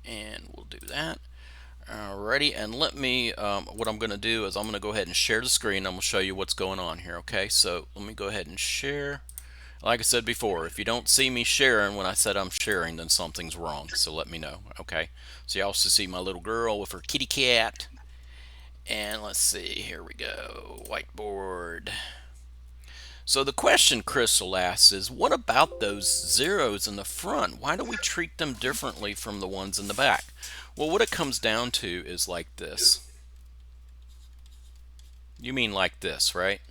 and we'll do that. Alrighty, and let me, what I'm going to do is I'm going to go ahead and share the screen. I'm going to show you what's going on here, okay? So let me go ahead and share. Like I said before, if you don't see me sharing when I said I'm sharing, then something's wrong, so let me know, okay? So you also see my little girl with her kitty cat. And let's see, here we go, whiteboard. So the question Crystal asks is, what about those zeros in the front? Why do we treat them differently from the ones in the back? Well, what it comes down to is like this. You mean like this, right?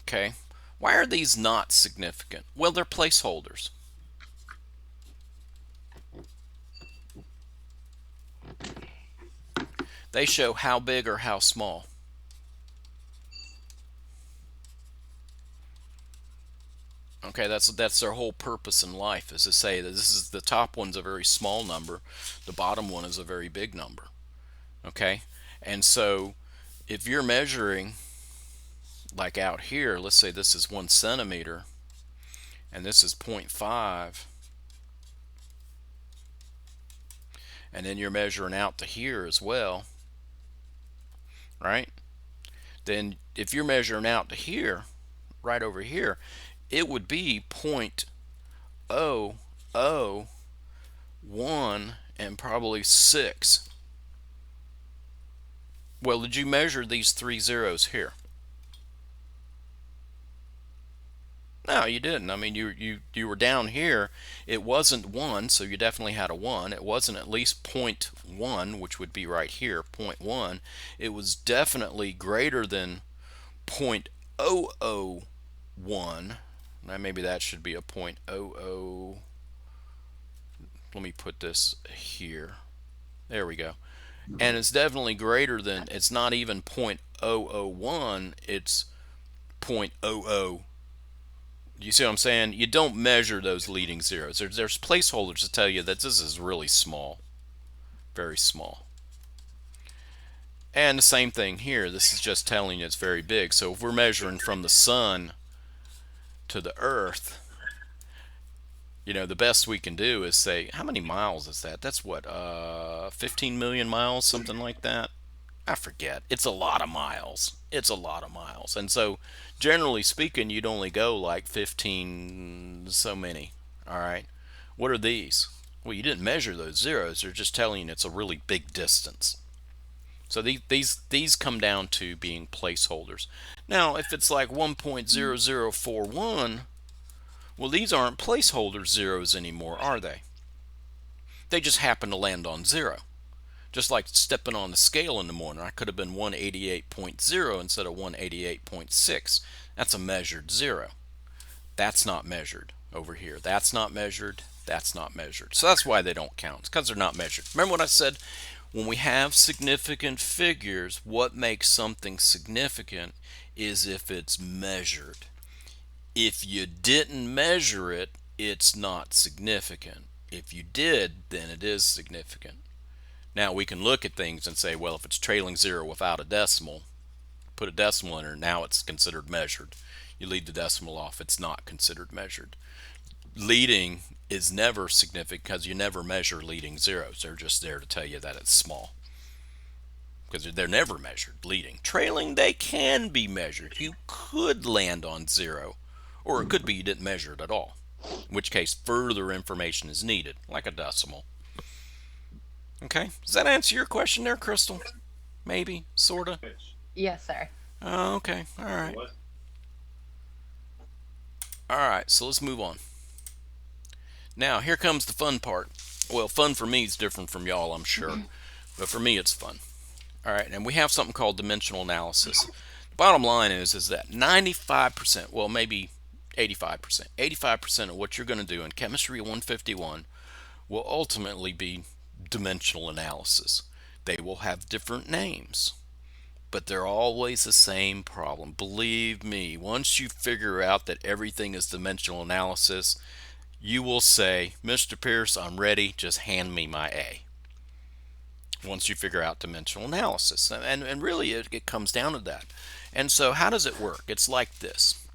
Okay. Why are these not significant? Well, they're placeholders. They show how big or how small. Okay, that's their whole purpose in life, is to say that this is the top one's a very small number, the bottom one is a very big number. Okay, and so if you're measuring like out here, let's say this is 1 centimeter and this is 0.5, and then you're measuring out to here as well, right? Then if you're measuring out to here, right over here, it would be 0.001 and probably 6. Well, did you measure these 3 zeros here? No, you didn't. I mean, you were down here. It wasn't 1, so you definitely had a 1. It wasn't at least 0.1, which would be right here, 0.1. It was definitely greater than 0.001. Now maybe that should be a 0.00. Let me put this here. There we go. And it's definitely greater than, it's not even 0.001, it's 0.00. You see what I'm saying? You don't measure those leading zeros. There's placeholders to tell you that this is really small, very small. And the same thing here. This is just telling you it's very big. So if we're measuring from the sun to the earth, you know, the best we can do is say, how many miles is that? That's what, 15 million miles, something like that. I forget. It's a lot of miles. It's a lot of miles. And so, generally speaking, you'd only go like 15 so many. All right. What are these? Well, you didn't measure those zeros. They're just telling you it's a really big distance. So these come down to being placeholders. Now, if it's like 1.0041, well, these aren't placeholder zeros anymore, are they? They just happen to land on 0. Just like stepping on the scale in the morning, I could have been 188.0 instead of 188.6. That's a measured 0. That's not measured over here. That's not measured. That's not measured. So that's why they don't count. It's because they're not measured. Remember what I said? When we have significant figures, what makes something significant is if it's measured. If you didn't measure it, it's not significant. If you did, then it is significant. Now we can look at things and say, well, if it's trailing 0 without a decimal, put a decimal in there, now it's considered measured. You leave the decimal off, it's not considered measured. Leading is never significant because you never measure leading zeros. They're just there to tell you that it's small, because they're never measured. Leading. Trailing, they can be measured. You could land on 0, or it could be you didn't measure it at all, in which case further information is needed, like a decimal. Okay, does that answer your question there, Crystal? Maybe, sorta. Yes, sir. Oh, okay, all right. All right, so let's move on. Now, here comes the fun part. Well, fun for me is different from y'all, I'm sure, but for me it's fun. All right, and we have something called dimensional analysis. The bottom line is that 95%, well, maybe 85% of what you're going to do in Chemistry 151 will ultimately be dimensional analysis. They will have different names, but they're always the same problem. Believe me, once you figure out that everything is dimensional analysis, you will say, Mr. Pierce, I'm ready, just hand me my A. Once you figure out dimensional analysis. And really, it comes down to that. And so, how does it work? It's like this.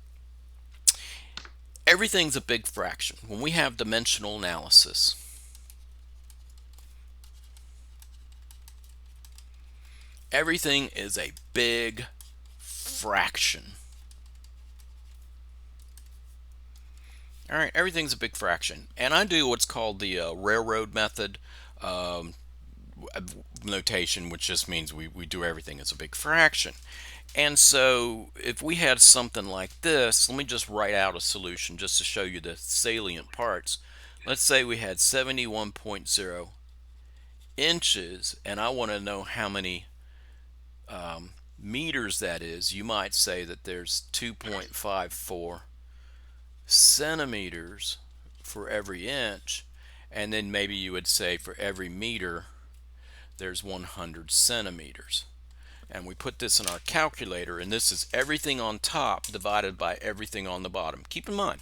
Everything's a big fraction. When we have dimensional analysis, everything is a big fraction. All right, everything's a big fraction. And I do what's called the railroad method um, notation, which just means we do everything as a big fraction. And so if we had something like this, let me just write out a solution just to show you the salient parts. Let's say we had 71.0 inches, and I want to know how many meters that is. You might say that there's 2.54 centimeters for every inch, and then maybe you would say for every meter there's 100 centimeters. And we put this in our calculator, and this is everything on top divided by everything on the bottom. Keep in mind,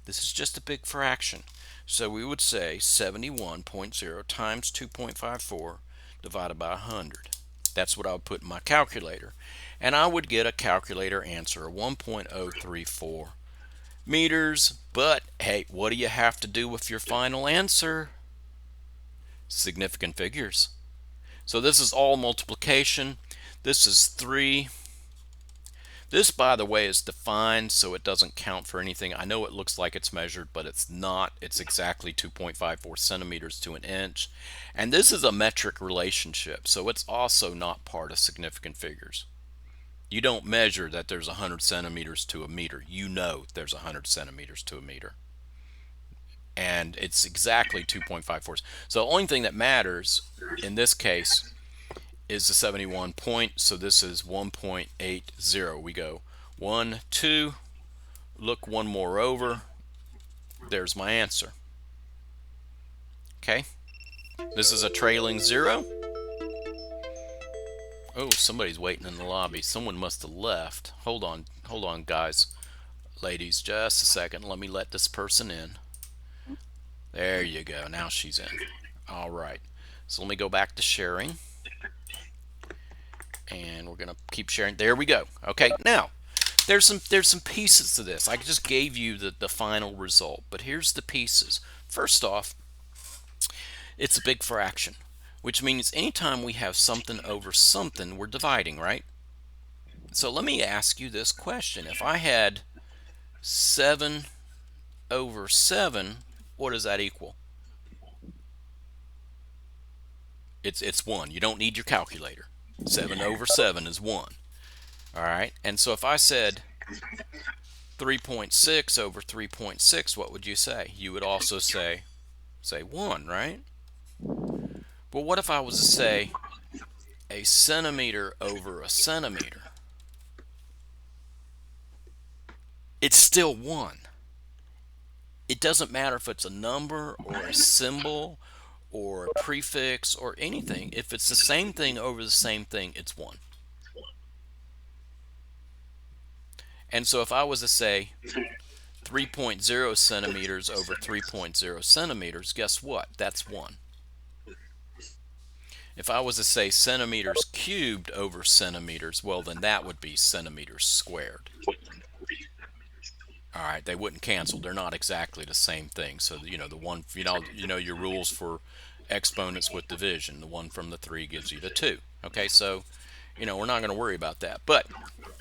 this is just a big fraction. So we would say 71.0 times 2.54 divided by 100. That's what I would put in my calculator. And I would get a calculator answer of 1.034 meters. But hey, what do you have to do with your final answer? Significant figures. So this is all multiplication. This is 3. This, by the way, is defined, so it doesn't count for anything. I know it looks like it's measured, but it's not. It's exactly 2.54 centimeters to an inch. And this is a metric relationship, so it's also not part of significant figures. You don't measure that there's 100 centimeters to a meter. You know there's 100 centimeters to a meter. And it's exactly 2.54. So the only thing that matters in this case is the 71 point, so this is 1.80. We go 1, 2, look one more over, there's my answer. Okay, this is a trailing 0. Oh, somebody's waiting in the lobby. Someone must have left. Hold on guys, ladies, just a second. Let me let this person in. There you go, now she's in. All right, so let me go back to sharing. And we're gonna keep sharing. There we go. Okay, now there's some pieces to this. I just gave you the final result, but here's the pieces. First off, it's a big fraction, which means anytime we have something over something, we're dividing, right? So let me ask you this question. If I had 7 over 7, what does that equal? It's 1. You don't need your calculator. 7 over 7 is 1. All right, and so if I said 3.6 over 3.6, what would you say? You would also say 1, right? But what if I was to say a centimeter over a centimeter? It's still 1. It doesn't matter if it's a number or a symbol or a prefix or anything. If it's the same thing over the same thing, it's 1. And so if I was to say 3.0 centimeters over 3.0 centimeters, guess what? That's 1. If I was to say centimeters cubed over centimeters, well, then that would be centimeters squared. All right, they wouldn't cancel. They're not exactly the same thing. So, the one, your rules for exponents with division. The 1 from the 3 gives you the 2. Okay, so, we're not going to worry about that. But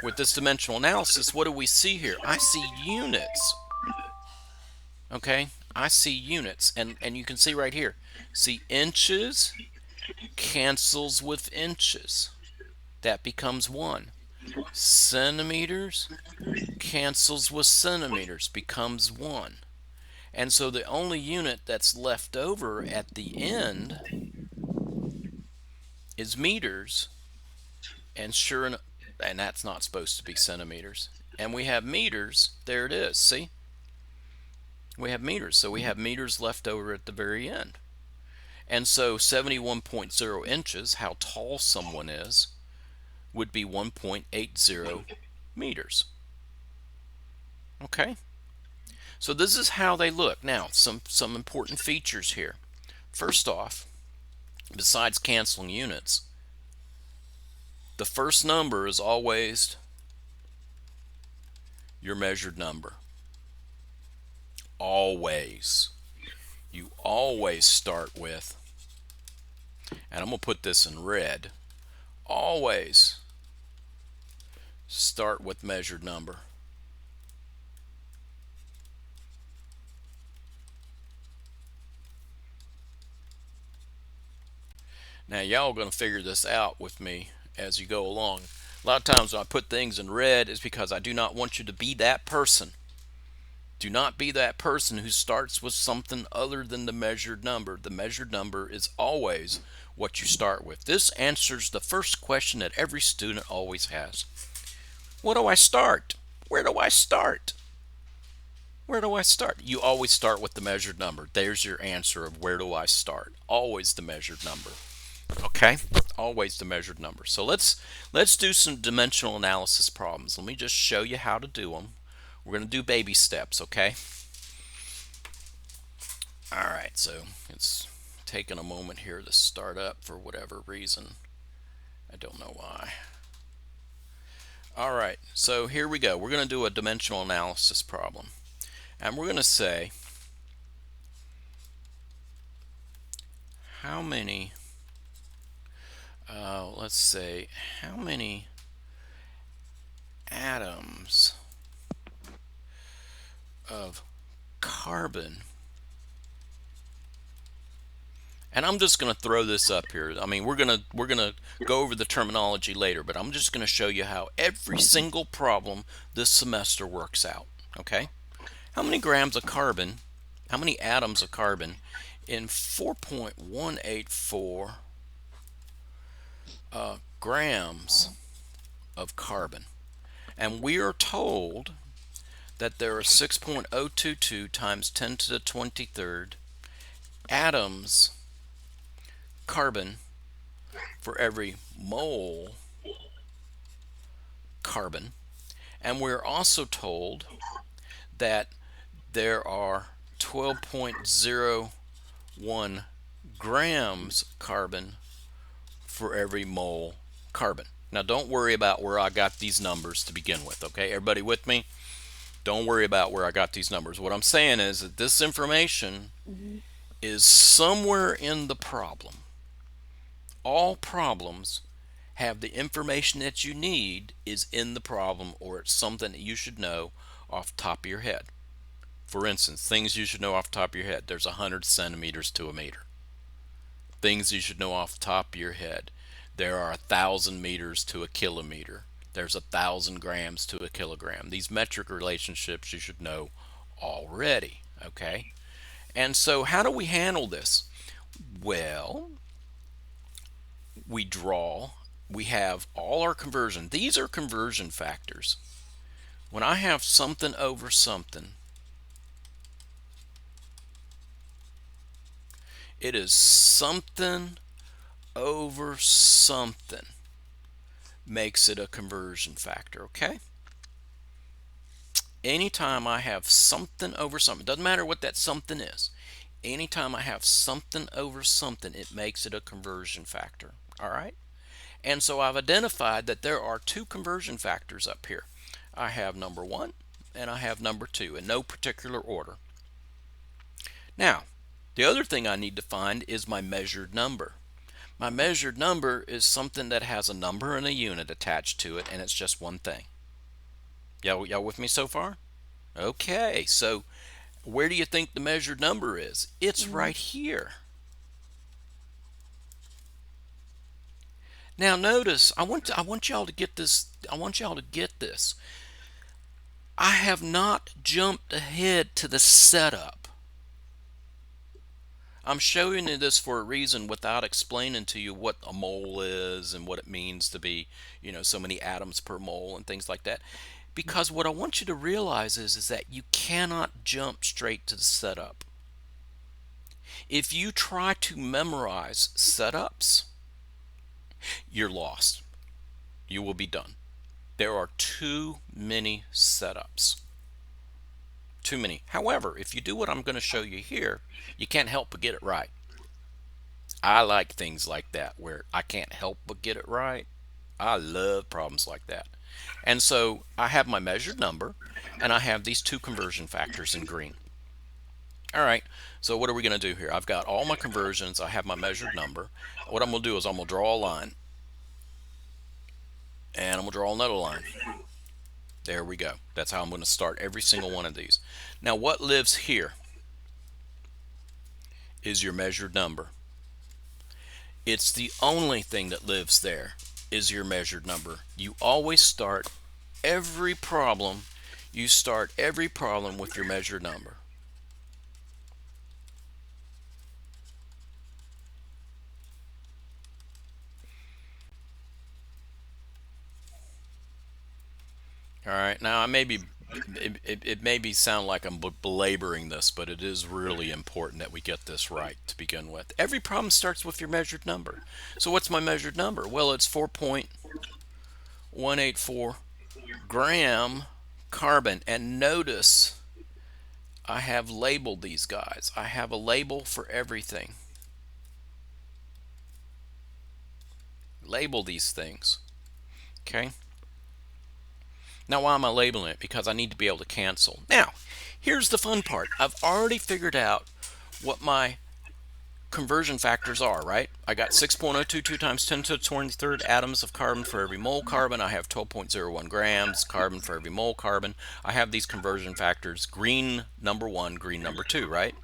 with this dimensional analysis, what do we see here? I see units. Okay, I see units. And you can see right here. See, inches cancels with inches. That becomes 1. Centimeters cancels with centimeters, becomes 1. And so the only unit that's left over at the end is meters, and sure enough, and that's not supposed to be centimeters. And we have meters, there it is, see? We have meters, so we have meters left over at the very end. And so 71.0 inches, how tall someone is, would be 1.80 meters. Okay? So this is how they look. Now, some important features here. First off, besides canceling units, the first number is always your measured number. you always start with, and I'm going to put this in red, always start with measured number. Now y'all are going to figure this out with me as you go along. A lot of times when I put things in red is because I do not want you to be that person. Do not be that person who starts with something other than the measured number. The measured number is always what you start with. This answers the first question that every student always has. What do I start? Where do I start? Where do I start? You always start with the measured number. There's your answer of where do I start. Always the measured number. Okay? Always the measured number. So let's do some dimensional analysis problems. Let me just show you how to do them. We're going to do baby steps, okay? All right, so it's taking a moment here to start up for whatever reason. I don't know why. All right, so here we go. We're going to do a dimensional analysis problem. And we're going to say, how many, let's say, how many atoms of carbon, and I'm just going to throw this up here. I mean, we're gonna go over the terminology later, but I'm just going to show you how every single problem this semester works out. Okay? How many grams of carbon? How many atoms of carbon in 4.184 grams of carbon? And we are told that there are 6.022 times 10 to the 23rd atoms carbon for every mole carbon, and we're also told that there are 12.01 grams carbon for every mole carbon. Now don't worry about where I got these numbers to begin with, okay? Everybody with me? Don't worry about where I got these numbers. What I'm saying is that this information is somewhere in the problem. All problems have the information that you need is in the problem, or it's something that you should know off the top of your head. For instance, things you should know off the top of your head. There's 100 centimeters to a meter. Things you should know off the top of your head. There are 1,000 meters to a kilometer. There's 1,000 grams to a kilogram. These metric relationships you should know already, okay? And so how do we handle this? Well, we have all our conversion. These are conversion factors. When I have something over something, it is something over something makes it a conversion factor, okay? Anytime I have something over something, doesn't matter what that something is, anytime I have something over something, it makes it a conversion factor, all right? And so I've identified that there are two conversion factors up here. I have number 1 and I have number 2 in no particular order. Now, the other thing I need to find is my measured number. My measured number is something that has a number and a unit attached to it, and it's just one thing. Y'all with me so far? Okay, so where do you think the measured number is? It's right here. Now notice, I want y'all to get this. I want y'all to get this. I have not jumped ahead to the setup. I'm showing you this for a reason without explaining to you what a mole is and what it means to be, so many atoms per mole and things like that. Because what I want you to realize is that you cannot jump straight to the setup. If you try to memorize setups, you're lost. You will be done. There are too many setups. Too many. However, if you do what I'm going to show you here, you can't help but get it right. I like things like that where I can't help but get it right. I love problems like that. And so I have my measured number and I have these two conversion factors in green. All right, so what are we going to do here? I've got all my conversions. I have my measured number. What I'm going to do is I'm going to draw a line, and I'm going to draw another line. There we go. That's how I'm going to start every single one of these. Now, what lives here is your measured number. It's the only thing that lives there is your measured number. You always start every problem, you start every problem with your measured number. All right, now I may be it may be sound like I'm belaboring this, but it is really important that we get this right to begin with. Every problem starts with your measured number. So what's my measured number? Well, it's 4.184 gram carbon. And notice I have labeled these guys. I have a label for everything. Label these things. Okay. Now, why am I labeling it? Because I need to be able to cancel. Now, here's the fun part. I've already figured out what my conversion factors are, right? I got 6.022 times 10 to the 23rd atoms of carbon for every mole carbon. I have 12.01 grams carbon for every mole carbon. I have these conversion factors, green number 1, green number 2, right?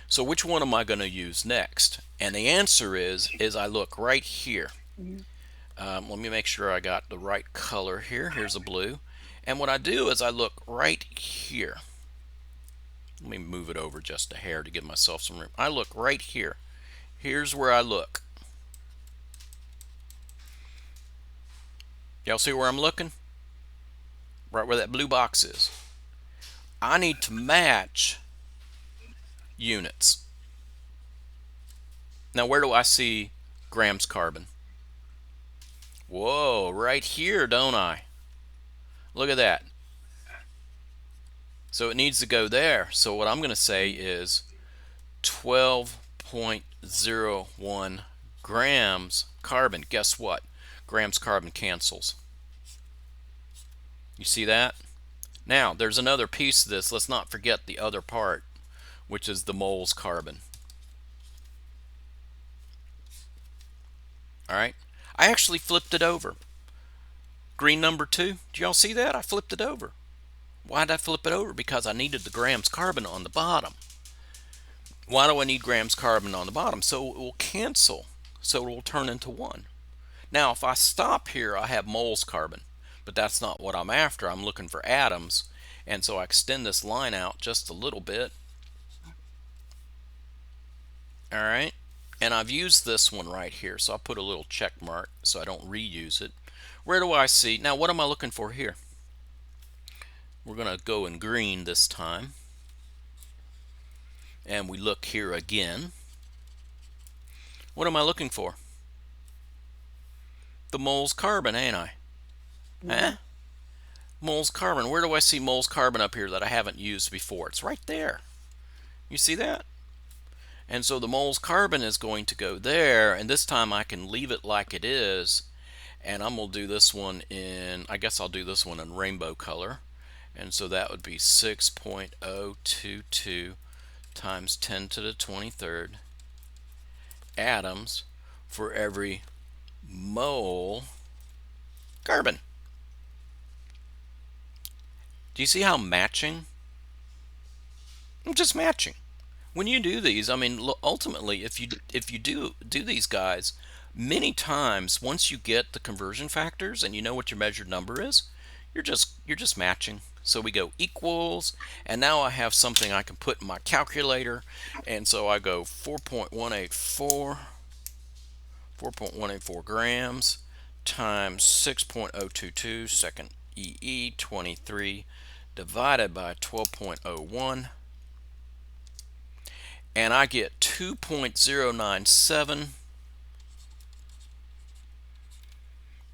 So which one am I going to use next? And the answer is I look right here. Let me make sure I got the right color here. Here's a blue. And what I do is I look right here. Let me move it over just a hair to give myself some room. I look right here. Here's where I look. Y'all see where I'm looking? Right where that blue box is. I need to match units. Now, where do I see grams carbon? Whoa, right here, don't I? Look at that. So it needs to go there. So what I'm going to say is 12.01 grams carbon. Guess what? Grams carbon cancels. You see that? Now, there's another piece of this. Let's not forget the other part, which is the moles carbon. All right? I actually flipped it over. Green number 2, do y'all see that? I flipped it over. Why did I flip it over? Because I needed the grams carbon on the bottom. Why do I need grams carbon on the bottom? So it will cancel. So it will turn into 1. Now, if I stop here, I have moles carbon. But that's not what I'm after. I'm looking for atoms. And so I extend this line out just a little bit. All right. And I've used this one right here. So I'll put a little check mark so I don't reuse it. Where do I see? Now, what am I looking for here? We're going to go in green this time. And we look here again. What am I looking for? The moles carbon, ain't I? Huh? Moles carbon. Where do I see moles carbon up here that I haven't used before? It's right there. You see that? And so the moles carbon is going to go there, and this time I can leave it like it is, and I'm going to do this one in, I guess I'll do this one in rainbow color. And so that would be 6.022 times 10 to the 23rd atoms for every mole carbon. Do you see how I'm matching? I'm just matching. When you do these, I mean, ultimately, if you do these guys many times, once you get the conversion factors and you know what your measured number is, you're just matching. So we go equals, and now I have something I can put in my calculator, and so I go 4.184 grams times 6.022 second EE 23 divided by 12.01, and I get 2.097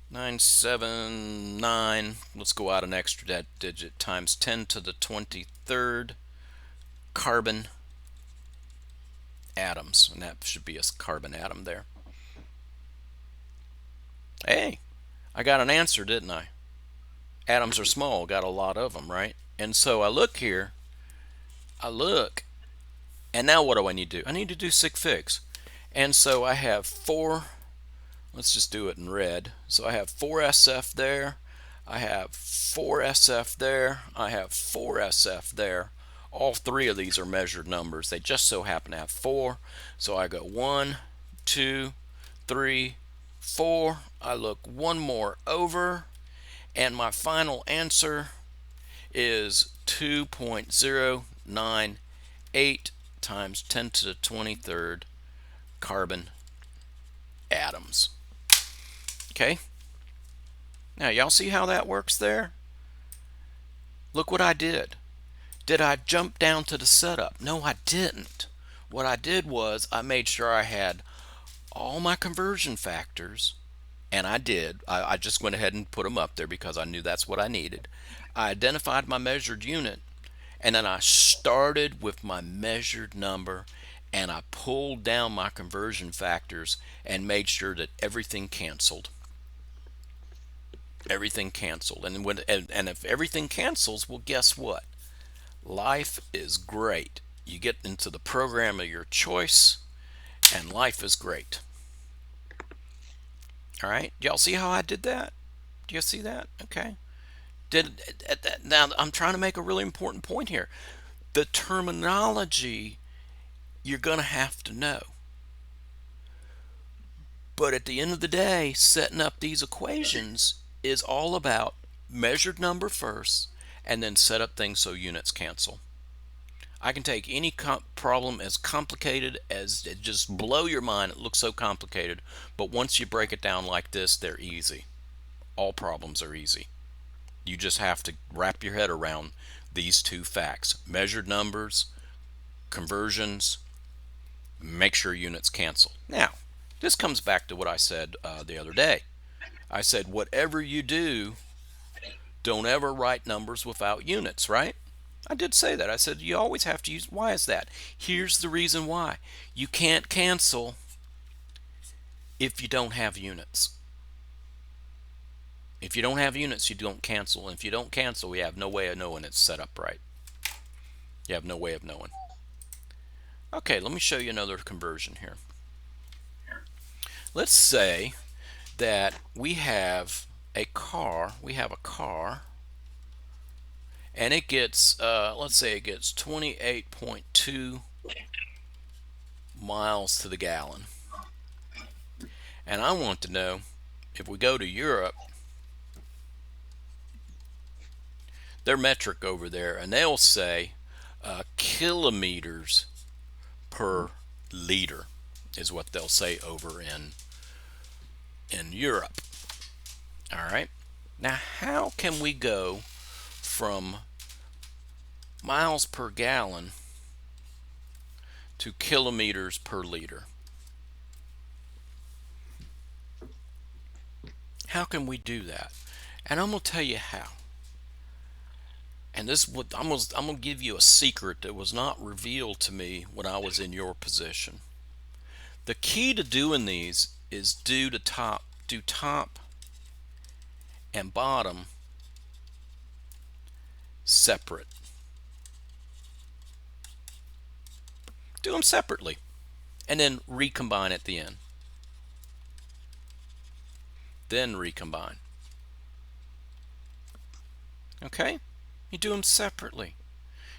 979, let's go out an extra digit, times 10 to the 23rd carbon atoms, and that should be a carbon atom there. Hey, I got an answer, didn't I? Atoms are small, got a lot of them, right? And so I look here, I look, And now what do I need to do? I need to do sig figs. And so I have 4, let's just do it in red. So I have 4SF there, I have 4SF there, I have 4SF there. All 3 of these are measured numbers. They just so happen to have 4. So I go 1, 2, 3, 4. I look one more over, and my final answer is 2.098 times 10 to the 23rd carbon atoms. Okay? Now, y'all see how that works there? Look what I did. Did I jump down to the setup? No, I didn't. What I did was I made sure I had all my conversion factors, and I did. I just went ahead and put them up there because I knew that's what I needed. I identified my measured unit, and then I started with my measured number, and I pulled down my conversion factors and made sure that everything canceled. Everything canceled. And if everything cancels, well, guess what? Life is great. You get into the program of your choice, and life is great. All right, y'all see how I did that? Do you see that? Okay. Now I'm trying to make a really important point here. The terminology you're going to have to know. But at the end of the day, setting up these equations is all about measured number first, and then set up things so units cancel. I can take any problem as complicated as it just blow your mind. It looks so complicated, but once you break it down like this, they're easy. All problems are easy. You just have to wrap your head around these 2 facts: measured numbers, conversions, make sure units cancel. Now, this comes back to what I said the other day. I said, whatever you do, don't ever write numbers without units, right? I did say that. I said you always have to use. Why is that? Here's the reason why. You can't cancel if you don't have units. If you don't have units, you don't cancel. And if you don't cancel, we have no way of knowing it's set up right. You have no way of knowing. Okay, let me show you another conversion here. Let's say that we have a car. And it gets, let's say it gets 28.2 miles to the gallon. And I want to know, if we go to Europe, their metric over there, and they'll say kilometers per liter is what they'll say over in Europe. All right. Now, how can we go from miles per gallon to kilometers per liter? How can we do that? And I'm going to tell you how. And this would, I'm going to give you a secret that was not revealed to me when I was in your position. The key to doing these is do top and bottom separate. Do them separately, and then recombine at the end. Then recombine. Okay? You do them separately.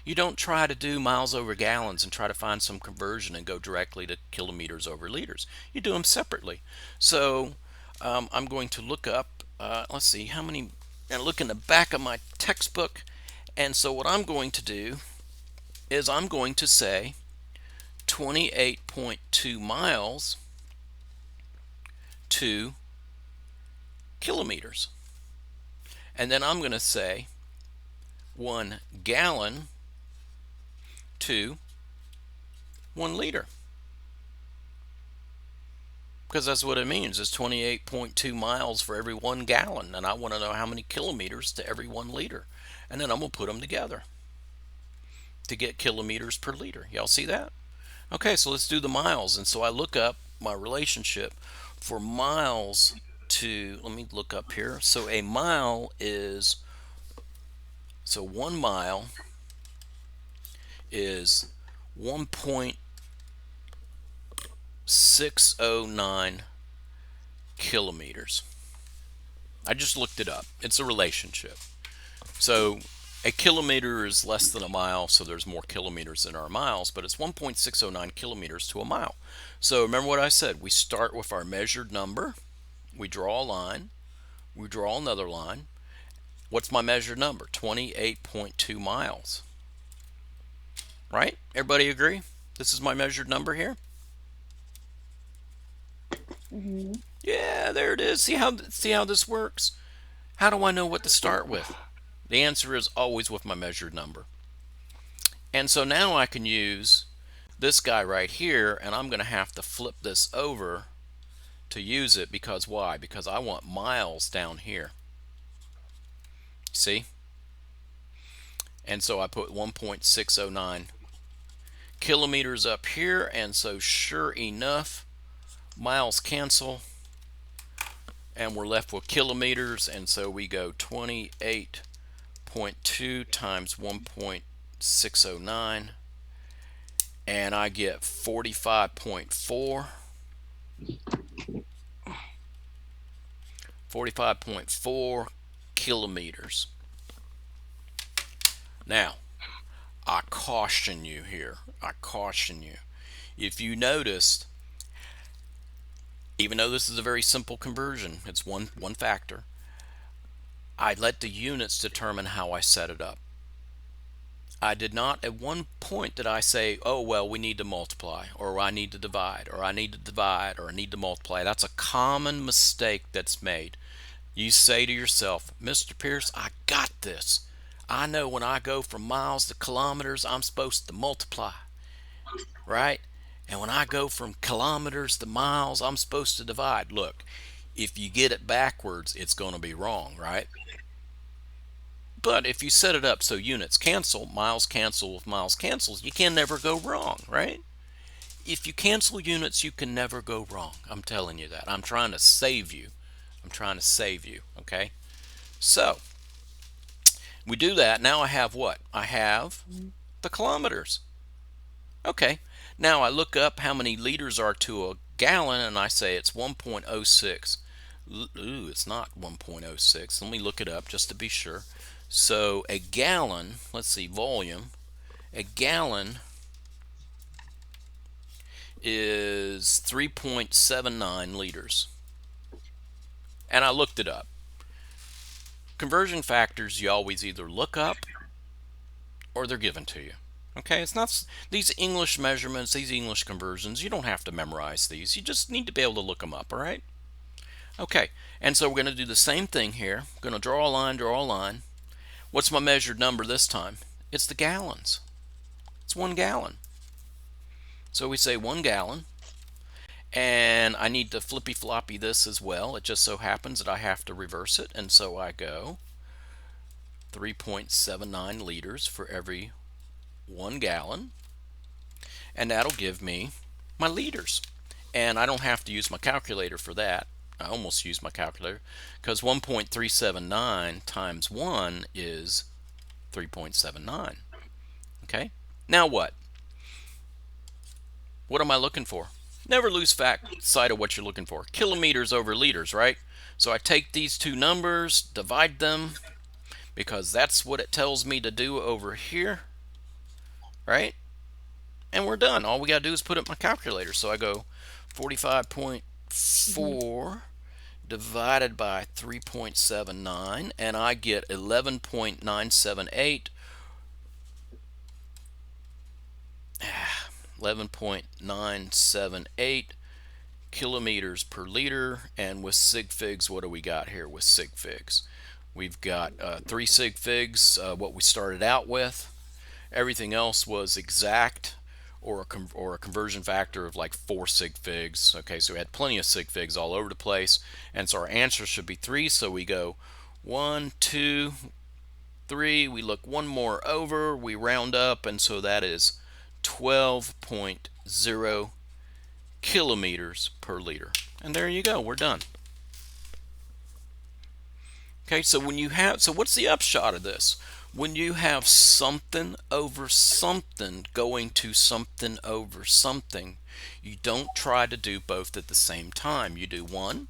You don't try to do miles over gallons and try to find some conversion and go directly to kilometers over liters. You do them separately. So I'm going to look up, let's see, how many, and look in the back of my textbook. And so what I'm going to do is I'm going to say 28.2 miles to kilometers. And then I'm going to say 1 gallon to 1 liter. Because that's what it means. It's 28.2 miles for every 1 gallon. And I want to know how many kilometers to every 1 liter. And then I'm going to put them together to get kilometers per liter. Y'all see that? Okay, so let's do the miles. And so I look up my relationship for miles to, let me look up here. So a mile is, so 1 mile is 1.609 kilometers. I just looked it up. It's a relationship. So a kilometer is less than a mile, so there's more kilometers than our miles, but it's 1.609 kilometers to a mile. So remember what I said. We start with our measured number. We draw a line. We draw another line. What's my measured number? 28.2 miles. Right? Everybody agree? This is my measured number here? Mm-hmm. Yeah, there it is. See how this works? How do I know what to start with? The answer is always with my measured number. And so now I can use this guy right here, and I'm going to have to flip this over to use it because why? Because I want miles down here. See? And so I put 1.609 kilometers up here, and so sure enough, miles cancel, and we're left with kilometers, and so we go 28.2 times 1.609, and I get 45.4 kilometers. Now, I caution you here. I caution you. If you noticed, even though this is a very simple conversion, it's one factor, I let the units determine how I set it up. I did not at one point did I say, oh, well, we need to multiply, or I need to divide, or I need to divide, or I need to multiply. That's a common mistake that's made. You say to yourself, Mr. Pierce, I got this. I know when I go from miles to kilometers, I'm supposed to multiply, right? And when I go from kilometers to miles, I'm supposed to divide. Look, if you get it backwards, it's going to be wrong, right? But if you set it up so units cancel, miles cancel with miles cancels, you can never go wrong, right? If you cancel units, you can never go wrong. I'm telling you that. I'm trying to save you. I'm trying to save you, okay? So, we do that. Now I have what? I have the kilometers. Okay. Now I look up how many liters are to a gallon, and I say it's 1.06. Ooh, it's not 1.06. Let me look it up just to be sure. So a gallon, let's see, volume, a gallon is 3.79 liters. And I looked it up. Conversion factors you always either look up or they're given to you. Okay, it's not these English measurements, these English conversions, you don't have to memorize these. You just need to be able to look them up, all right? Okay, and so we're going to do the same thing here. I'm going to draw a line, draw a line. What's my measured number this time? It's the gallons. It's 1 gallon. So we say 1 gallon. And I need to flippy floppy this as well. It just so happens that I have to reverse it. And so I go 3.79 liters for every 1 gallon. And that'll give me my liters. And I don't have to use my calculator for that. I almost used my calculator because 1.379 times 1 is 3.79. Okay, now what? What am I looking for? Never lose sight of what you're looking for. Kilometers over liters, right? So I take these two numbers, divide them, because that's what it tells me to do over here, right? And we're done. All we got to do is put up my calculator. So I go 45.4 divided by 3.79, and I get 11.978. 11.978 kilometers per liter. And with sig figs, what do we got here with sig figs? We've got 3 sig figs, what we started out with. Everything else was exact, or a conversion factor of like 4 sig figs. Okay, so we had plenty of sig figs all over the place, and so our answer should be 3. So we go 1, 2, 3. We look one more over, we round up, and so that is 12.0 kilometers per liter. And there you go, we're done. Okay, so what's the upshot of this? When you have something over something going to something over something, you don't try to do both at the same time. You do one,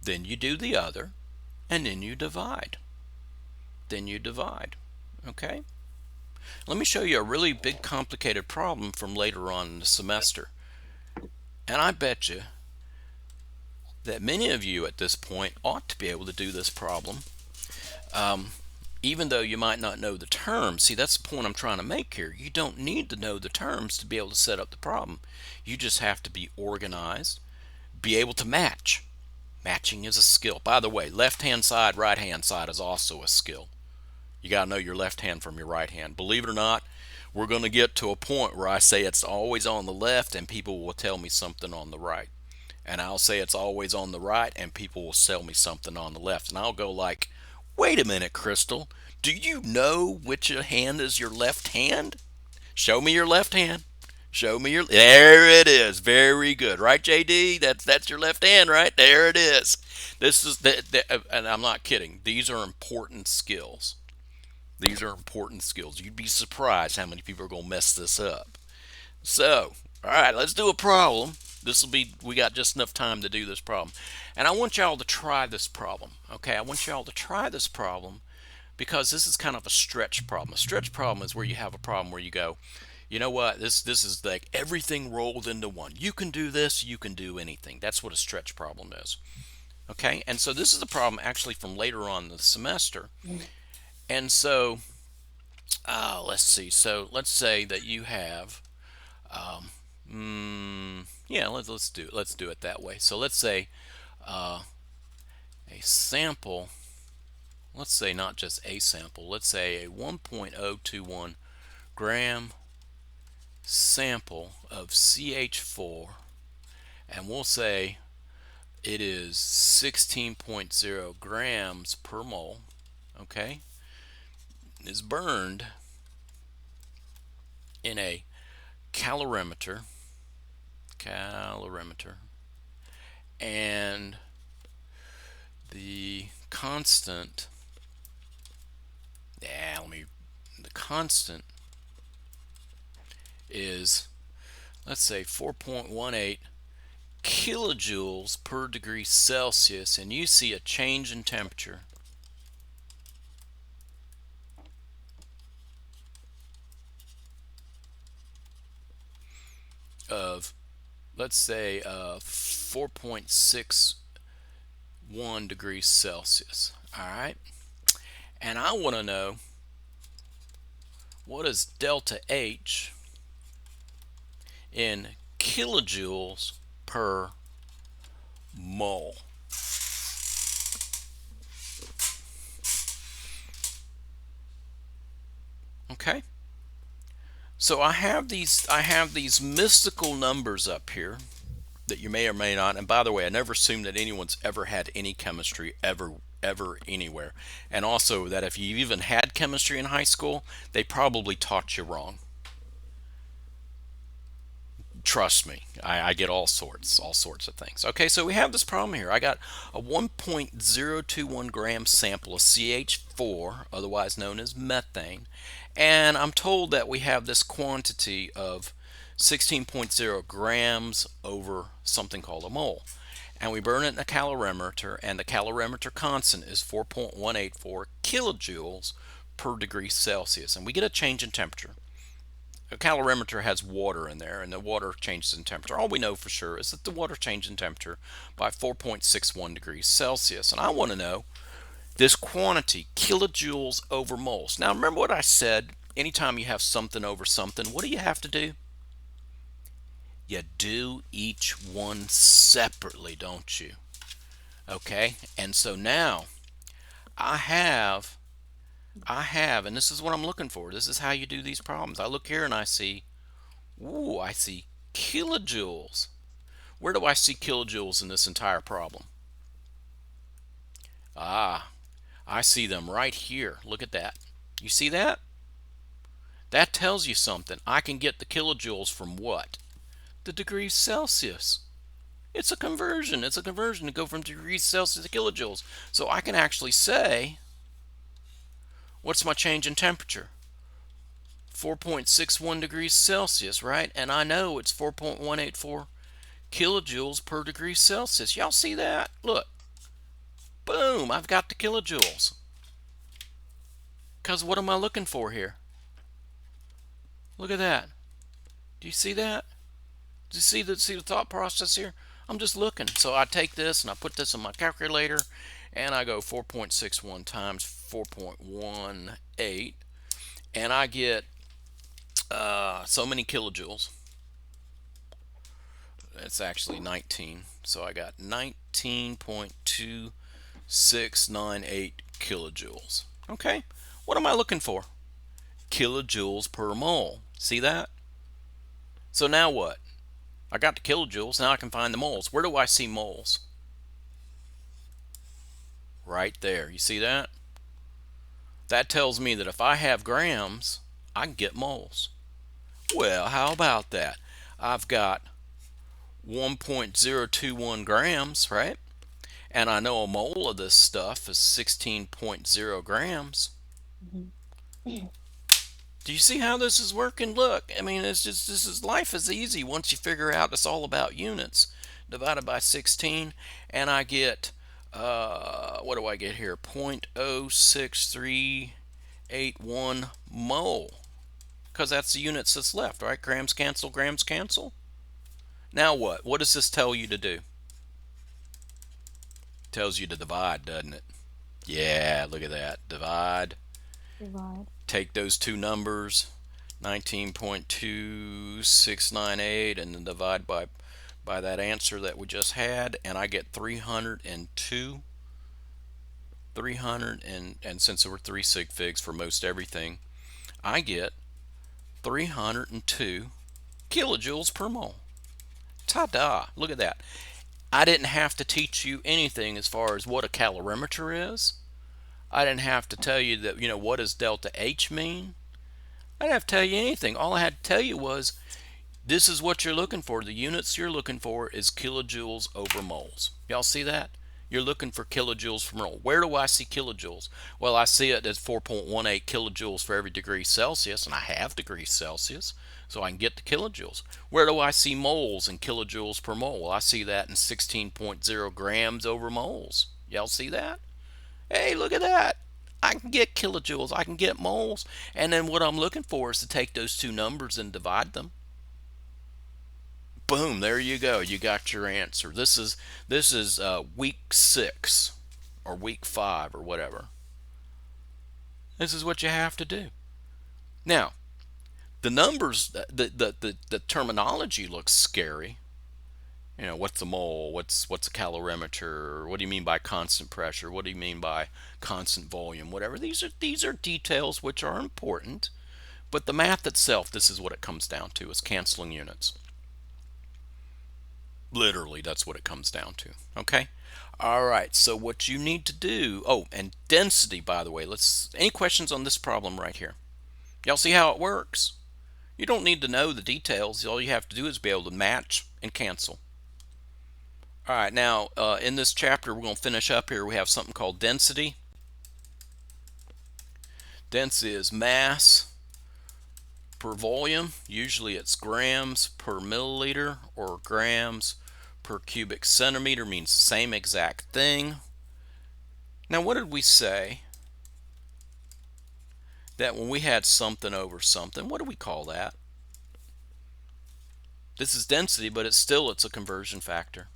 then you do the other, and then you divide. Then you divide. Okay? Let me show you a really big complicated problem from later on in the semester. And I bet you that many of you at this point ought to be able to do this problem, even though you might not know the terms. See, that's the point I'm trying to make here. You don't need to know the terms to be able to set up the problem. You just have to be organized, be able to match. Matching is a skill. By the way, left hand side, right hand side is also a skill. You got to know your left hand from your right hand. Believe it or not, we're going to get to a point where I say it's always on the left and people will tell me something on the right. And I'll say it's always on the right and people will tell me something on the left. And I'll go like, wait a minute, Crystal. Do you know which hand is your left hand? Show me your left hand. Show me your. There it is. Very good, right, JD? That's your left hand, right? There it is. This is and I'm not kidding. These are important skills. These are important skills. You'd be surprised how many people are going to mess this up. So, all right, let's do a problem. This will be, we got just enough time to do this problem. And I want y'all to try this problem, okay? I want y'all to try this problem because this is kind of a stretch problem. A stretch problem is where you have a problem where you go, you know what, this is like everything rolled into one. You can do this, you can do anything. That's what a stretch problem is, okay? And so this is a problem actually from later on in the semester. And so, let's see. So let's say that you have, yeah, let's do it that way. So let's say a sample. Let's say not just a sample. Let's say a 1.021 gram sample of CH4, and we'll say it is 16.0 grams per mole. Okay, is burned in a calorimeter, and the constant, the constant is, let's say 4.18 kilojoules per degree Celsius, and you see a change in temperature of, let's say 4.61 degrees Celsius. All right, and I want to know what is delta H in kilojoules per mole. Okay, so I have these mystical numbers up here that you may or may not. And by the way, I never assume that anyone's ever had any chemistry ever anywhere. And also that if you even had chemistry in high school, they probably taught you wrong. Trust me, I get all sorts of things. Okay, so we have this problem here. I got a 1.021 gram sample of CH4, otherwise known as methane, and I'm told that we have this quantity of 16.0 grams over something called a mole. And we burn it in a calorimeter, and the calorimeter constant is 4.184 kilojoules per degree Celsius, and we get a change in temperature. A calorimeter has water in there, and the water changes in temperature. All we know for sure is that the water changes in temperature by 4.61 degrees Celsius. And I want to know this quantity, kilojoules over moles. Now remember what I said, anytime you have something over something, what do you have to do? You do each one separately, don't you? Okay, and so now I have, and this is what I'm looking for. This is how you do these problems. I look here and I see, I see kilojoules. Where do I see kilojoules in this entire problem? I see them right here. Look at that. You see that? That tells you something. I can get the kilojoules from what? The degrees Celsius. It's a conversion. It's a conversion to go from degrees Celsius to kilojoules. So I can actually say What's my change in temperature? 4.61 degrees Celsius, right? And I know it's 4.184 kilojoules per degree Celsius. Y'all see that? Look, boom, I've got the kilojoules. Because what am I looking for here? Look at that. Do you see that? Do you see the thought process here? I'm just looking. So I take this and I put this in my calculator and I go 4.61 times 4.18 and I get so many kilojoules. It's actually 19. So I got 19.2698 kilojoules. Okay, what am I looking for? Kilojoules per mole. See that? So now what? I got the kilojoules. Now I can find the moles. Where do I see moles? Right there. You see that? That tells me that if I have grams, I can get moles. Well, how about that? I've got 1.021 grams, right? And I know a mole of this stuff is 16.0 grams. Do you see how this is working? Look, I mean, it's just, life is easy once you figure out it's all about units. Divided by 16, and I get, what do I get here? 0.06381 mole. Because that's the units that's left, right? Grams cancel, grams cancel. Now what? What does this tell you to do? It tells you to divide, doesn't it? Yeah, look at that. Divide. Take those two numbers, 19.2698, and then divide by that answer that we just had, and I get 302. 300, and since there were 3 sig figs for most everything, I get 302 kilojoules per mole. Ta-da! Look at that. I didn't have to teach you anything as far as what a calorimeter is. I didn't have to tell you that, what does delta H mean? I didn't have to tell you anything. All I had to tell you was, this is what you're looking for. The units you're looking for is kilojoules over moles. Y'all see that? You're looking for kilojoules per mole. Where do I see kilojoules? Well, I see it as 4.18 kilojoules for every degree Celsius, and I have degrees Celsius, so I can get the kilojoules. Where do I see moles and kilojoules per mole? Well, I see that in 16.0 grams over moles. Y'all see that? Hey, look at that. I can get kilojoules, I can get moles, and then what I'm looking for is to take those two numbers and divide them. Boom, there you go. You got your answer. This is week 6 or week 5 or whatever. This is what you have to do. Now, the numbers, the terminology looks scary. What's a mole? What's a calorimeter? What do you mean by constant pressure? What do you mean by constant volume? Whatever. These are details which are important, but the math itself, this is what it comes down to: is canceling units. Literally, that's what it comes down to. Okay. All right. So what you need to do. Oh, and density, by the way. Any questions on this problem right here? Y'all see how it works? You don't need to know the details. All you have to do is be able to match and cancel. All right, now in this chapter we're going to finish up here. We have something called density. Density is mass per volume. Usually it's grams per milliliter or grams per cubic centimeter. Means the same exact thing. Now what did we say? That when we had something over something, what do we call that? This is density, but it's a conversion factor.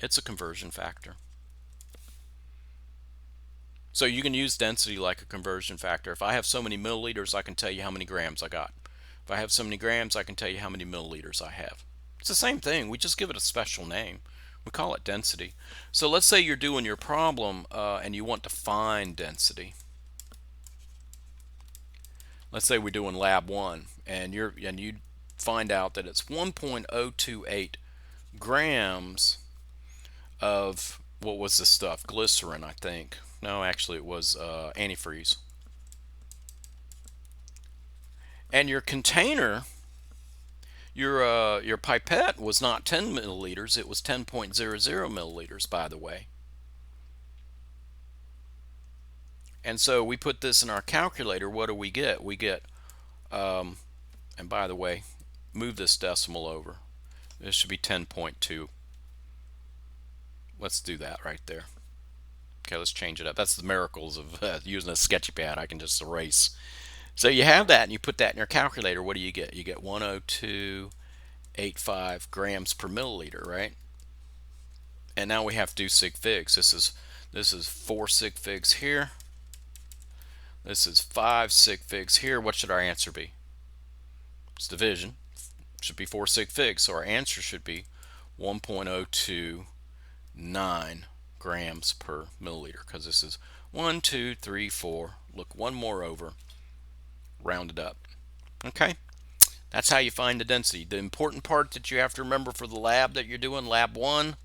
It's a conversion factor. So you can use density like a conversion factor. If I have so many milliliters, I can tell you how many grams I got. If I have so many grams, I can tell you how many milliliters I have. It's the same thing. We just give it a special name. We call it density. So let's say you're doing your problem and you want to find density. Let's say we're doing lab 1 and you find out that it's 1.028 grams of, what was this stuff? Glycerin, I think. No, actually it was antifreeze. And your container, your pipette was not 10 milliliters, it was 10.00 milliliters, by the way. And so we put this in our calculator. What do we get? We get, and by the way, move this decimal over. This should be 10.2. Let's do that right there. Okay, let's change it up. That's the miracles of using a sketchy pad. I can just erase. So you have that, and you put that in your calculator. What do you get? You get 102.85 grams per milliliter, right? And now we have to do sig figs. This is 4 sig figs here. This is 5 sig figs here. What should our answer be? It's division. It should be 4 sig figs. So our answer should be 1.029 grams per milliliter, because this is 1, 2, 3, 4. Look one more over, rounded up. Okay, that's how you find the density. The important part that you have to remember for the lab that you're doing, lab 1,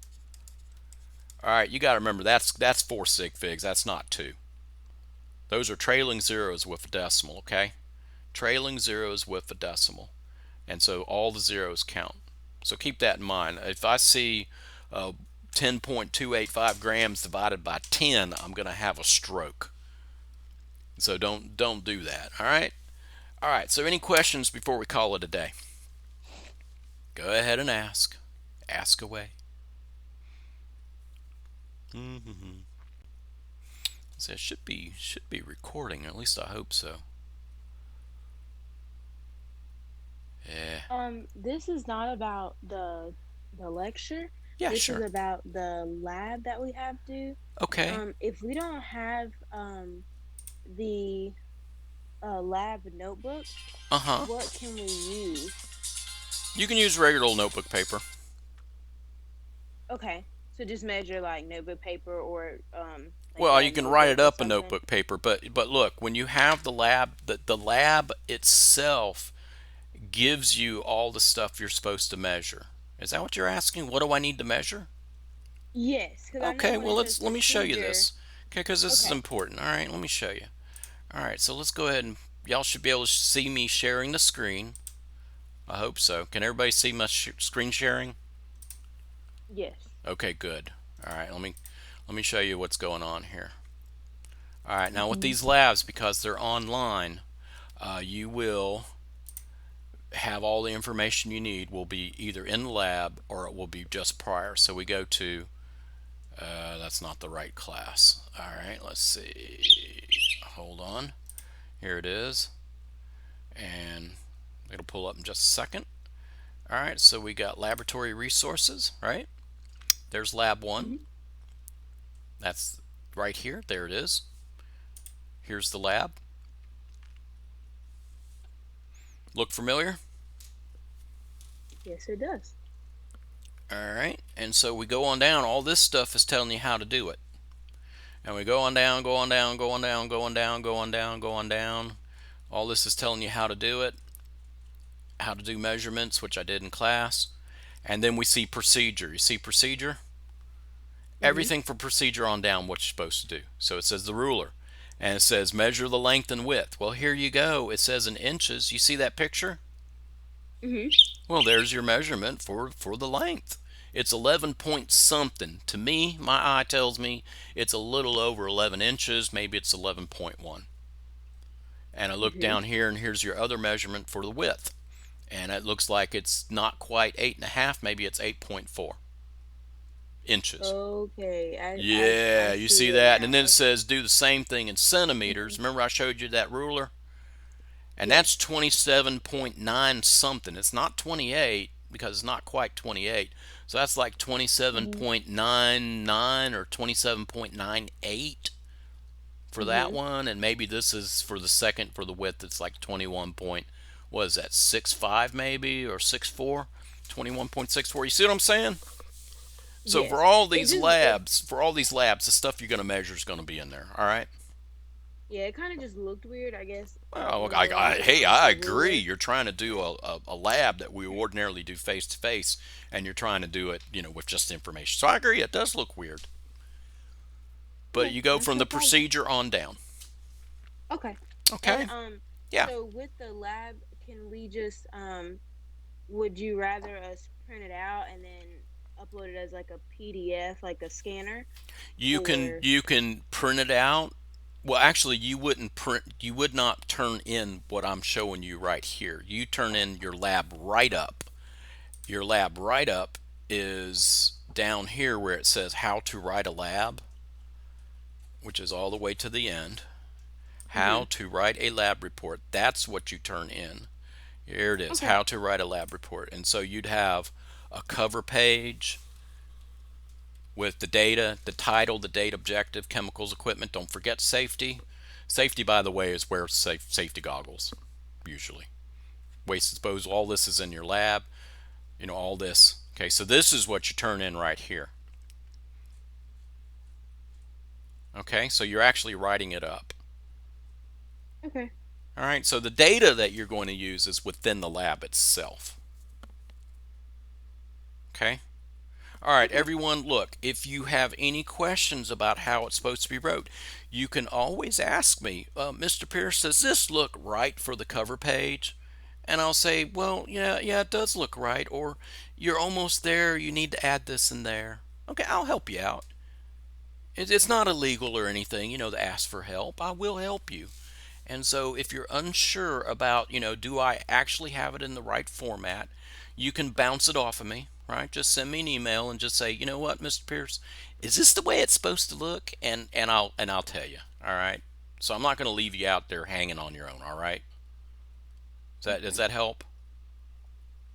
all right, you got to remember that's 4 sig figs. That's not 2. Those are trailing zeros with a decimal, okay? Trailing zeros with a decimal. And so all the zeros count. So keep that in mind. If I see 10.285 grams divided by 10, I'm going to have a stroke. So don't do that, all right? All right, so any questions before we call it a day? Go ahead and ask. Ask away. So it should be recording, at least I hope so. Yeah. This is not about the lecture. Yeah, This is sure. about the lab that we have to. Okay. If we don't have the lab notebook, Uh-huh. what can we use? You can use regular old notebook paper. Okay, so just measure like notebook paper or like Well, a you can write it notebook or up in something. notebook paper, but look, when you have the lab, the lab itself gives you all the stuff you're supposed to measure. Is that what you're asking? What do I need to measure? Yes, because I know Okay, when well it says let me show you procedure. this. Okay, because this is Okay. important. All right, let me show you. All right, so let's go ahead and y'all should be able to see me sharing the screen. I hope so. Can everybody see my screen sharing? Yes. Okay, good. All right, let me show you what's going on here. All right, now with Hmm. these labs, because they're online, you will have all the information you need. Will be either in the lab or it will be just prior. So we go to that's not the right class. All right, let's see. Hold on. Here it is, and it'll pull up in just a second. All right, so we got laboratory resources, right? There's lab one. Hmm. That's right here. There it is. Here's the lab. Look familiar? Yes, it does. All right, and so we go on down. All this stuff is telling you how to do it. And we go on down, go on down, go on down, go on down, go on down, go on down. All this is telling you how to do it, how to do measurements, which I did in class. And then we see procedure. You see procedure? Hmm. Everything for procedure on down, what you're supposed to do. So it says the ruler. And it says measure the length and width. Well, here you go. It says in inches. You see that picture? Hmm. Well, there's your measurement for the length. It's 11 point something. To me, my eye tells me it's a little over 11 inches. Maybe it's 11.1. And I look Hmm. down here, and here's your other measurement for the width. And it looks like it's not quite 8.5, maybe it's 8.4 inches. Okay, I Yeah, you see see it that? And now. then it Okay. says do the same thing in centimeters. Hmm. Remember I showed you that ruler? And that's Yes. 27.9 something. It's not 28 because it's not quite 28. So that's like Hmm. 27.99 or 27.98 for that Hmm. one. And maybe this is for the second for the width. It's like 21 point, what is that, 6.5 maybe or 6.4? 21.64. You see what I'm saying? So Yes. It just it for all these labs, the stuff you're going to measure is going to be in there. All right. yeah, it kind of just looked weird, I guess, Well, when the lady was hey, talking about I the agree. ruler. You're trying to do a lab that we ordinarily do face to face, and you're trying to do it, with just information. So I agree. It does look weird, but Yeah, you go that's from no the problem. procedure on down. Okay. And Okay. Yeah. so with the lab, can we just would you rather us print it out and then upload it as like a PDF, like a scanner, You can or you can print it out Well, actually, you wouldn't print. You would not turn in what I'm showing you right here. You turn in your lab write up. Your lab write up is down here where it says how to write a lab, which is all the way to the end. How Mhm. to write a lab report. That's what you turn in. Here it is. Okay. How to write a lab report. And so you'd have a cover page with the data, the title, the date, objective, chemicals, equipment. Don't forget safety. Safety, by the way, is wear safety goggles, usually. Waste disposal, all this is in your lab, all this. Okay, so this is what you turn in right here. Okay, so you're actually writing it up. Okay. All right, so the data that you're going to use is within the lab itself. Okay. All right, Okay. everyone, look, if you have any questions about how it's supposed to be wrote, you can always ask me, Mr. Pierce, does this look right for the cover page? And I'll say, well, yeah, it does look right, or you're almost there, you need to add this in there. Okay, I'll help you out. It's not illegal or anything, to ask for help. I will help you. And so if you're unsure about, do I actually have it in the right format, you can bounce it off of me, right? Just send me an email and just say, you know what, Mr. Pierce, is this the way it's supposed to look? And I'll tell you, all right? So I'm not going to leave you out there hanging on your own, all right? Does Okay. that help?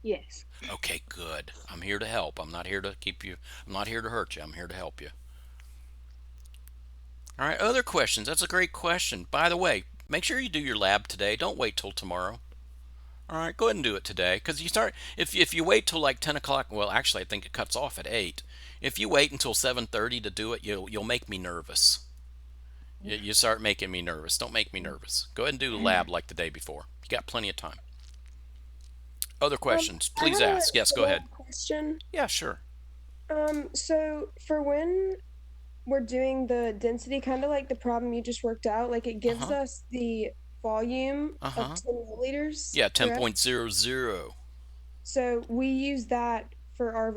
Yes. Okay, good. I'm here to help. I'm not here to keep you. I'm not here to hurt you. I'm here to help you. All right, other questions. That's a great question. By the way, make sure you do your lab today. Don't wait till tomorrow. All right, go ahead and do it today because you start if you wait till like 10 o'clock. Well, actually, I think it cuts off at 8. If you wait until 7:30 to do it, you'll make me nervous. You start making me nervous. Don't make me nervous. Go ahead and do the lab like the day before. You got plenty of time. Other questions? I Please had a ask. Yes, go ahead. follow-up question. Yeah, sure. So for when we're doing the density, kind of like the problem you just worked out, like it Uh gives huh. us the volume Uh of huh. 10 milliliters, Yeah, correct? 10.00 So we use that for our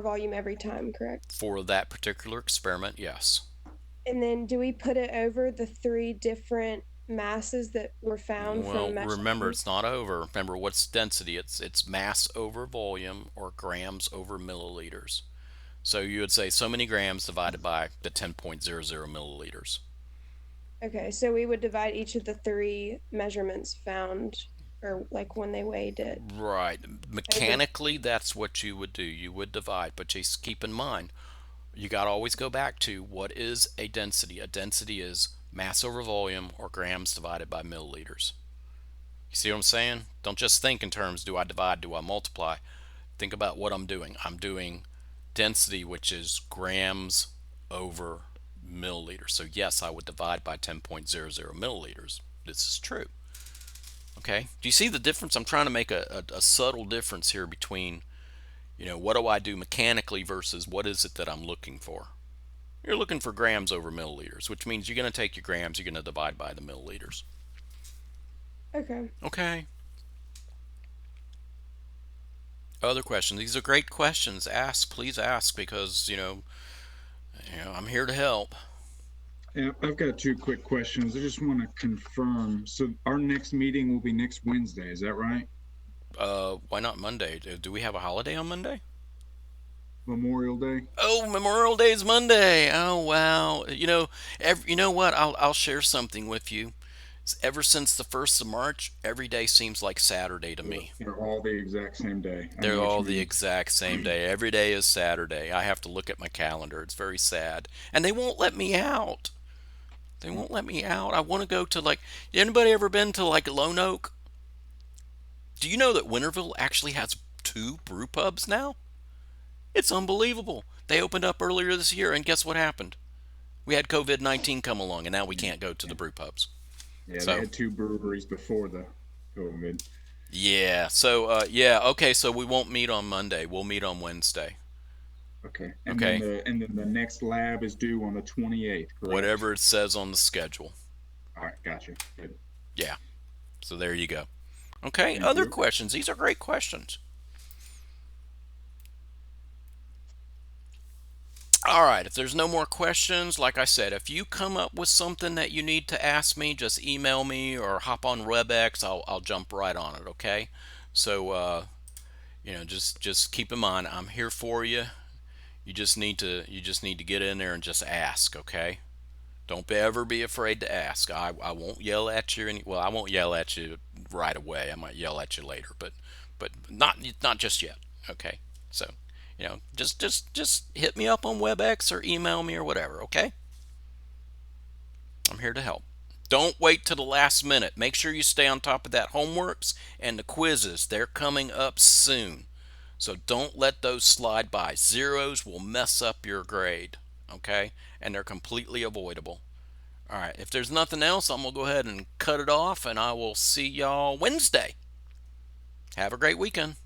volume every time, correct? for that particular experiment. Yes. And then do we put it over the three different masses that were found Well, from remember, measuring? it's not over. Remember, what's density? It's mass over volume or grams over milliliters. So you would say so many grams divided by the 10.00 milliliters. Okay, so we would divide each of the three measurements found, or like when they weighed it, Right. over. Mechanically, that's what you would do. You would divide, but just keep in mind, you got to always go back to what is a density. A density is mass over volume or grams divided by milliliters. You see what I'm saying? Don't just think in terms, do I divide, do I multiply? Think about what I'm doing. I'm doing density, which is grams over milliliters. So yes, I would divide by 10.00 milliliters. This is true. Okay. Do you see the difference? I'm trying to make a subtle difference here between, what do I do mechanically versus what is it that I'm looking for? You're looking for grams over milliliters, which means you're going to take your grams, you're going to divide by the milliliters. Okay. Okay. Other questions? These are great questions. Ask, please ask, because I'm here to help. Yeah, I've got two quick questions. I just want to confirm. So our next meeting will be next Wednesday. Is that right? Why not Monday? Do we have a holiday on Monday? Memorial Day? Oh, Memorial Day is Monday. Oh wow. You know what? I'll share something with you. Ever since the 1st of March, every day seems like Saturday to me. They're all the exact same day. I They're know what all you the mean. exact same day. Every day is Saturday. I have to look at my calendar. It's very sad. And they won't let me out. They won't let me out. I want to go to anybody ever been to Lone Oak? Do you know that Winterville actually has two brew pubs now? It's unbelievable. They opened up earlier this year, and guess what happened? We had COVID-19 come along, and now we Yeah, can't go to the yeah, brew pubs. yeah. They So, had two breweries before the COVID. yeah. So, yeah. Okay. So we won't meet on Monday. We'll meet on Wednesday. Okay, Okay. and then the next lab is due on the 28th, correct? Whatever it says on the schedule. All right, gotcha. Good. Yeah. So there you go. Okay. Thank Other you. questions? These are great questions. All right, if there's no more questions, like I said, if you come up with something that you need to ask me, just email me or hop on WebEx. I'll jump right on it, okay? So, just keep in mind, I'm here for you. You just need to get in there and just ask, okay? Don't ever be afraid to ask. I won't yell at you well, I won't yell at you right away. I might yell at you later, but not just yet. Okay. So, just hit me up on WebEx or email me or whatever, okay? I'm here to help. Don't wait till the last minute. Make sure you stay on top of that homeworks and the quizzes. They're coming up soon. So don't let those slide by. Zeros will mess up your grade, okay? And they're completely avoidable. All right, if there's nothing else, I'm going to go ahead and cut it off, and I will see y'all Wednesday. Have a great weekend.